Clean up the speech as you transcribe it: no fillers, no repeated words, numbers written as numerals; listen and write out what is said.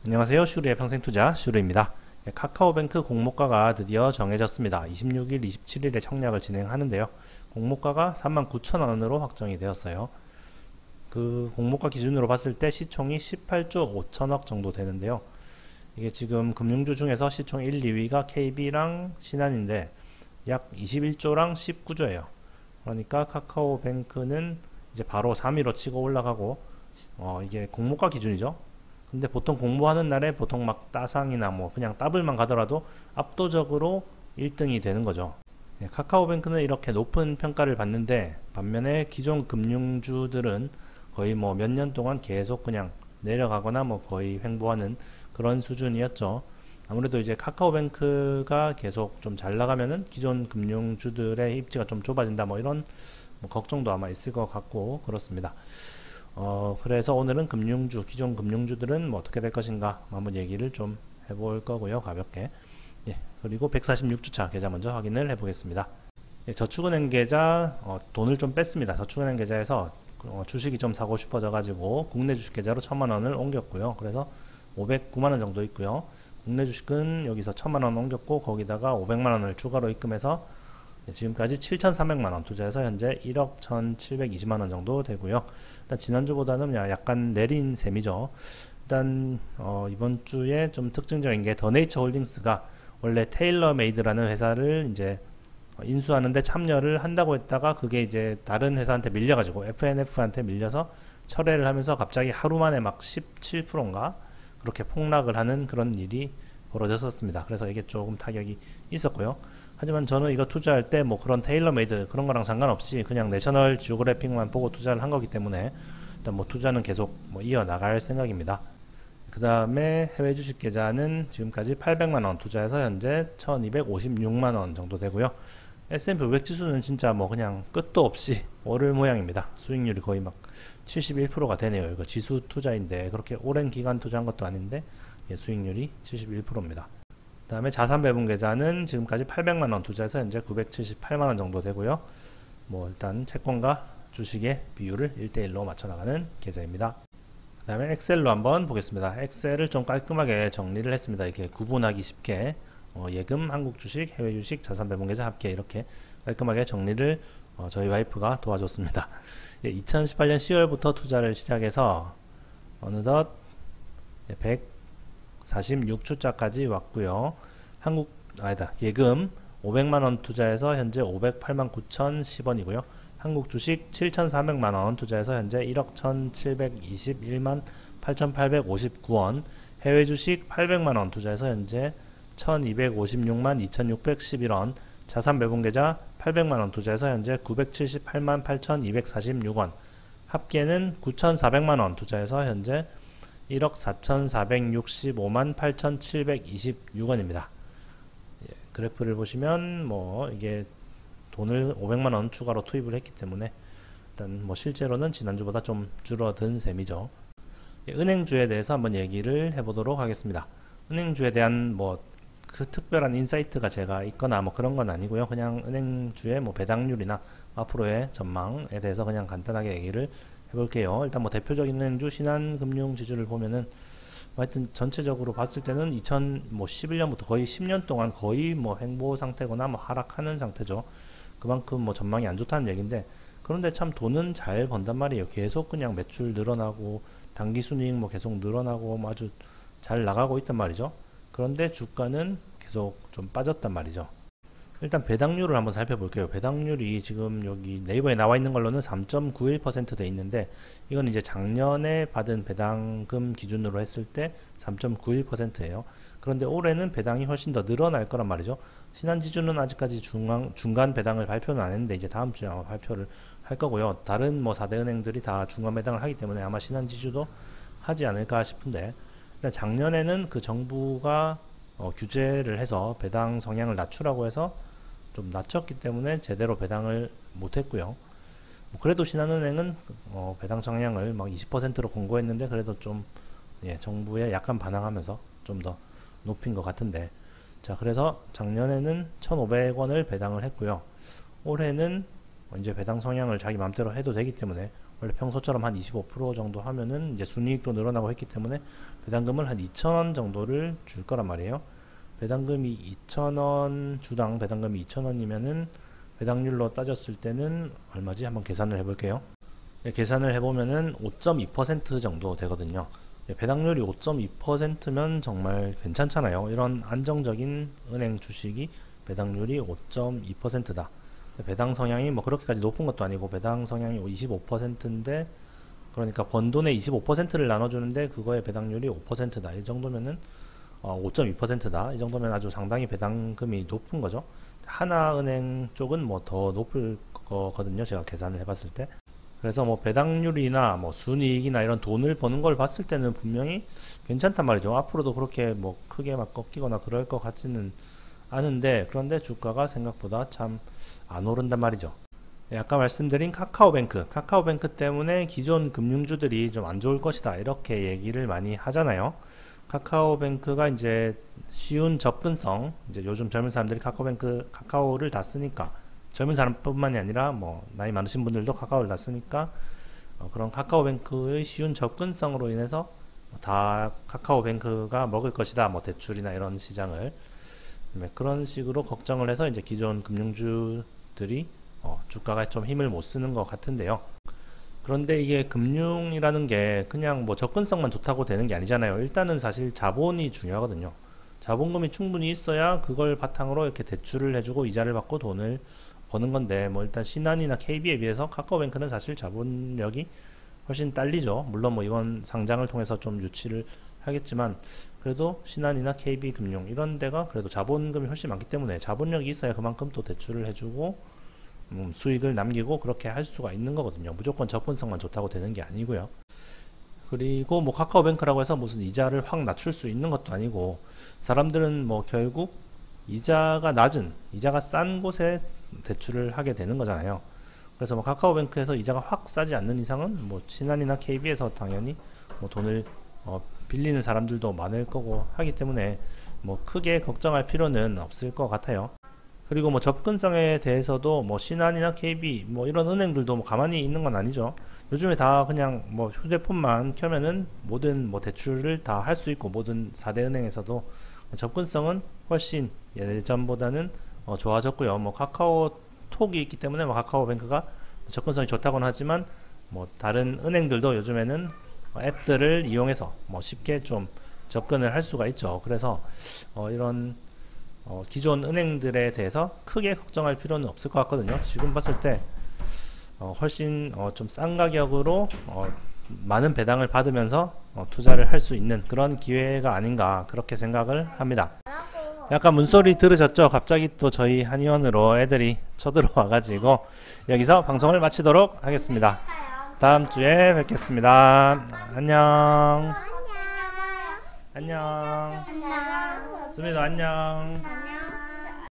안녕하세요. 슈르의 평생투자 슈르입니다. 카카오뱅크 공모가가 드디어 정해졌습니다. 26일, 27일에 청약을 진행하는데요. 공모가가 39,000원으로 확정이 되었어요. 그 공모가 기준으로 봤을 때 시총이 18조 5천억 정도 되는데요. 이게 지금 금융주 중에서 시총 1, 2위가 KB랑 신한인데 약 21조랑 19조예요. 그러니까 카카오뱅크는 이제 바로 3위로 치고 올라가고 이게 공모가 기준이죠. 근데 보통 공모하는 날에 보통 막 따상이나 뭐 그냥 더블만 가더라도 압도적으로 1등이 되는 거죠. 카카오뱅크는 이렇게 높은 평가를 받는데 반면에 기존 금융주들은 거의 뭐 몇 년 동안 계속 그냥 내려가거나 뭐 거의 횡보하는 그런 수준이었죠. 아무래도 이제 카카오뱅크가 계속 좀 잘 나가면은 기존 금융주들의 입지가 좀 좁아진다 뭐 이런 뭐 걱정도 아마 있을 것 같고 그렇습니다. 그래서 오늘은 기존 금융주들은 뭐 어떻게 될 것인가 한번 얘기를 좀 해볼 거고요. 가볍게. 예, 그리고 146주차 계좌 먼저 확인을 해보겠습니다. 예, 저축은행 계좌 돈을 좀 뺐습니다. 저축은행 계좌에서 주식이 좀 사고 싶어져 가지고 국내 주식 계좌로 1000만원을 옮겼고요. 그래서 509만원 정도 있고요. 국내 주식은 여기서 1000만원 옮겼고 거기다가 500만원을 추가로 입금해서 지금까지 7,300만원 투자해서 현재 1억 1,720만원 정도 되고요. 일단 지난주보다는 약간 내린 셈이죠. 일단 이번 주에 좀 특징적인 게 더네이처 홀딩스가 원래 테일러메이드라는 회사를 이제 인수하는데 참여를 한다고 했다가 그게 이제 다른 회사한테 밀려가지고 FNF한테 밀려서 철회를 하면서 갑자기 하루 만에 막 17%인가 그렇게 폭락을 하는 그런 일이 벌어졌었습니다. 그래서 이게 조금 타격이 있었고요. 하지만 저는 이거 투자할 때 뭐 그런 테일러메이드 그런 거랑 상관없이 그냥 내셔널 지오그래픽만 보고 투자를 한 거기 때문에 일단 뭐 투자는 계속 뭐 이어나갈 생각입니다. 그 다음에 해외 주식 계좌는 지금까지 800만원 투자해서 현재 1256만원 정도 되고요. S&P 500 지수는 진짜 뭐 그냥 끝도 없이 오를 모양입니다. 수익률이 거의 막 71%가 되네요. 이거 지수 투자인데 그렇게 오랜 기간 투자한 것도 아닌데 수익률이 71%입니다. 그 다음에 자산 배분 계좌는 지금까지 800만원 투자해서 현재 978만원 정도 되고요. 뭐 일단 채권과 주식의 비율을 1대1로 맞춰 나가는 계좌입니다. 그 다음에 엑셀로 한번 보겠습니다. 엑셀을 좀 깔끔하게 정리를 했습니다. 이렇게 구분하기 쉽게 예금, 한국 주식, 해외 주식, 자산 배분 계좌 합계 이렇게 깔끔하게 정리를 저희 와이프가 도와줬습니다. 2018년 10월부터 투자를 시작해서 어느덧 146주짜까지 왔고요. 예금 500만원 투자해서 현재 508만 9,010원이고요. 한국 주식 7,400만원 투자해서 현재 1억 1,721만 8,859원, 해외 주식 800만원 투자해서 현재 1,256만 2,611원, 자산 배분 계좌 800만원 투자해서 현재 978만 8,246원, 합계는 9,400만원 투자해서 현재 1억 4,465만 8,726원입니다. 그래프를 보시면 뭐 이게 돈을 500만원 추가로 투입을 했기 때문에 일단 뭐 실제로는 지난주보다 좀 줄어든 셈이죠. 은행주에 대해서 한번 얘기를 해보도록 하겠습니다. 은행주에 대한 뭐 그 특별한 인사이트가 제가 있거나 뭐 그런 건 아니고요. 그냥 은행주의 뭐 배당률이나 앞으로의 전망에 대해서 그냥 간단하게 얘기를 해볼게요. 일단 뭐 대표적인 은행주 신한금융지주를 보면은 하여튼 전체적으로 봤을 때는 2011년부터 거의 10년 동안 거의 뭐 횡보 상태거나 뭐 하락하는 상태죠. 그만큼 뭐 전망이 안 좋다는 얘기인데, 그런데 참 돈은 잘 번단 말이에요. 계속 그냥 매출 늘어나고 당기순이익 뭐 계속 늘어나고 뭐 아주 잘 나가고 있단 말이죠. 그런데 주가는 계속 좀 빠졌단 말이죠. 일단 배당률을 한번 살펴볼게요. 배당률이 지금 여기 네이버에 나와 있는 걸로는 3.91% 돼 있는데, 이건 이제 작년에 받은 배당금 기준으로 했을 때 3.91%예요. 그런데 올해는 배당이 훨씬 더 늘어날 거란 말이죠. 신한지주는 아직까지 중간 배당을 발표는 안 했는데 이제 다음 주에 아마 발표를 할 거고요. 다른 뭐 4대 은행들이 다 중간 배당을 하기 때문에 아마 신한지주도 하지 않을까 싶은데, 작년에는 그 정부가 규제를 해서 배당 성향을 낮추라고 해서 좀 낮췄기 때문에 제대로 배당을 못했고요. 뭐 그래도 신한은행은 배당 성향을 막 20%로 공고했는데 그래도 좀 정부에 약간 반항하면서 좀 더 높인 것 같은데, 자 그래서 작년에는 1,500원을 배당을 했고요. 올해는 이제 배당 성향을 자기 맘대로 해도 되기 때문에 원래 평소처럼 한 25% 정도 하면은 이제 순이익도 늘어나고 했기 때문에 배당금을 한 2,000원 정도를 줄 거란 말이에요. 배당금이 2,000원, 주당 배당금이 2,000원이면은 배당률로 따졌을 때는 얼마지? 한번 계산을 해볼게요. 네, 계산을 해보면은 5.2% 정도 되거든요. 네, 배당률이 5.2%면 정말 괜찮잖아요. 이런 안정적인 은행 주식이 배당률이 5.2%다. 배당 성향이 뭐 그렇게까지 높은 것도 아니고 배당 성향이 25%인데 그러니까 번 돈의 25%를 나눠주는데 그거의 배당률이 5%다. 이 정도면은 5.2%다. 이 정도면 아주 상당히 배당금이 높은 거죠. 하나은행 쪽은 뭐 더 높을 거거든요. 제가 계산을 해봤을 때. 그래서 뭐 배당률이나 뭐 순이익이나 이런 돈을 버는 걸 봤을 때는 분명히 괜찮단 말이죠. 앞으로도 그렇게 뭐 크게 막 꺾이거나 그럴 것 같지는 않은데 그런데 주가가 생각보다 참 안 오른단 말이죠. 아까 말씀드린 카카오뱅크 때문에 기존 금융주들이 좀 안 좋을 것이다 이렇게 얘기를 많이 하잖아요. 카카오뱅크가 이제 쉬운 접근성, 이제 요즘 젊은 사람들이 카카오를 다 쓰니까 젊은 사람뿐만이 아니라 뭐 나이 많으신 분들도 카카오를 다 쓰니까 그런 카카오뱅크의 쉬운 접근성으로 인해서 다 카카오뱅크가 먹을 것이다, 뭐 대출이나 이런 시장을 그런 식으로 걱정을 해서 이제 기존 금융주들이 주가가 좀 힘을 못 쓰는 것 같은데요. 그런데 이게 금융이라는 게 그냥 뭐 접근성만 좋다고 되는 게 아니잖아요. 일단은 사실 자본이 중요하거든요. 자본금이 충분히 있어야 그걸 바탕으로 이렇게 대출을 해주고 이자를 받고 돈을 버는 건데 뭐 일단 신한이나 KB에 비해서 카카오뱅크는 사실 자본력이 훨씬 딸리죠. 물론 뭐 이번 상장을 통해서 좀 유치를 하겠지만 그래도 신한이나 KB금융 이런 데가 그래도 자본금이 훨씬 많기 때문에 자본력이 있어야 그만큼 또 대출을 해주고 수익을 남기고 그렇게 할 수가 있는 거거든요. 무조건 접근성만 좋다고 되는 게 아니고요. 그리고 뭐 카카오뱅크라고 해서 무슨 이자를 확 낮출 수 있는 것도 아니고 사람들은 뭐 결국 이자가 싼 곳에 대출을 하게 되는 거잖아요. 그래서 뭐 카카오뱅크에서 이자가 확 싸지 않는 이상은 뭐 신한이나 KB에서 당연히 뭐 돈을 빌리는 사람들도 많을 거고 하기 때문에 뭐 크게 걱정할 필요는 없을 것 같아요. 그리고 뭐 접근성에 대해서도 뭐 신한이나 KB 뭐 이런 은행들도 뭐 가만히 있는 건 아니죠. 요즘에 다 그냥 뭐 휴대폰만 켜면은 모든 뭐 대출을 다 할 수 있고 모든 4대 은행에서도 접근성은 훨씬 예전보다는 좋아졌고요. 뭐 카카오톡이 있기 때문에 뭐 카카오뱅크가 접근성이 좋다고는 하지만 뭐 다른 은행들도 요즘에는 앱들을 이용해서 뭐 쉽게 좀 접근을 할 수가 있죠. 그래서 이런 기존 은행들에 대해서 크게 걱정할 필요는 없을 것 같거든요. 지금 봤을 때 훨씬 좀 싼 가격으로 많은 배당을 받으면서 투자를 할 수 있는 그런 기회가 아닌가 그렇게 생각을 합니다. 약간 문소리 들으셨죠? 갑자기 또 저희 한의원으로 애들이 쳐들어와 가지고 여기서 방송을 마치도록 하겠습니다. 다음 주에 뵙겠습니다. 안녕. 안녕. 수미도 안녕.